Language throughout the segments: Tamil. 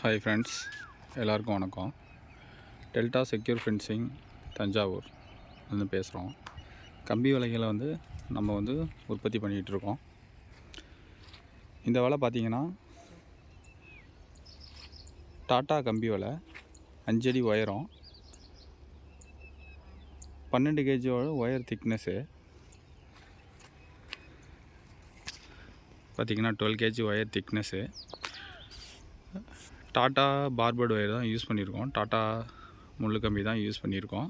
ஹாய் ஃப்ரெண்ட்ஸ், எல்லாருக்கும் வணக்கம். டெல்டா செக்யூர் ஃபென்சிங் தஞ்சாவூர் வந்து பேசுகிறோம். கம்பி வலைகளை நம்ம உற்பத்தி பண்ணிகிட்ருக்கோம். இந்த வலை பார்த்திங்கன்னா டாட்டா கம்பி வலை, 5 அடி உயரம், 12 கேஜியோட ஒயர் திக்னஸ்ஸு பார்த்திங்கன்னா 12 gauge wire thickness. Tata barbed wire தான் யூஸ் பண்ணியிருக்கோம். டாட்டா முள்ளு கம்பி தான் யூஸ் பண்ணியிருக்கோம்.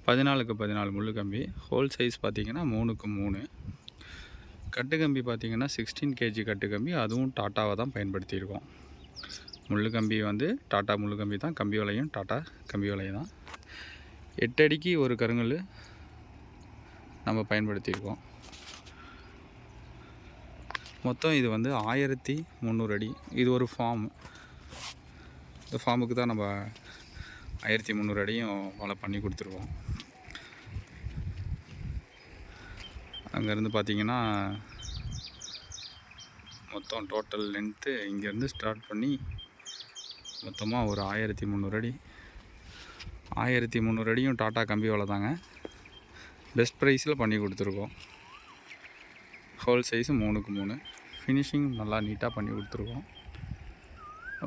14க்கு 14 முள்ளு கம்பி. ஹோல் சைஸ் பார்த்திங்கன்னா 3க்கு 3. கட்டு கம்பி பார்த்திங்கன்னா 16 கேஜி கட்டு கம்பி, அதுவும் டாட்டாவை தான் பயன்படுத்தியிருக்கோம். முள்ளு கம்பி டாட்டா முள்ளு கம்பி தான், கம்பி வலையும் டாட்டா கம்பி வலையும் தான். 8 அடிக்கு ஒரு கருங்கல் நம்ம பயன்படுத்தியிருக்கோம். மொத்தம் இது 1300 அடி. இது ஒரு ஃபார்ம். இந்த ஃபார்முக்கு தான் நம்ம 1300 அடியும் வலை பண்ணி கொடுத்துருக்கோம். அங்கேருந்து பார்த்திங்கன்னா மொத்தம் டோட்டல் லென்த்து இங்கேருந்து ஸ்டார்ட் பண்ணி மொத்தமாக ஒரு 1300 அடி. 1300 அடியும் டாட்டா கம்பி வலை தாங்க. பெஸ்ட் ப்ரைஸில் பண்ணி கொடுத்துருக்கோம். Whole size 3க்கு 3. ஃபினிஷிங் நல்லா நீட்டாக பண்ணி கொடுத்துருக்கோம்.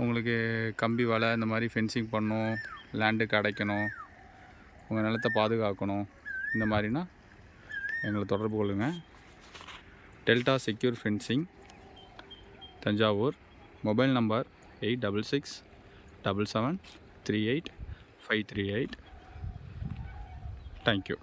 உங்களுக்கு கம்பி வலை இந்த மாதிரி ஃபென்சிங் பண்ணணும், லேண்டுக்கு அடைக்கணும், உங்கள் நிலத்தை பாதுகாக்கணும், இந்த மாதிரினா எங்களை தொடர்பு கொள்ளுங்கள். Delta secure fencing Thanjavur. Mobile number 8667738538. Thank you.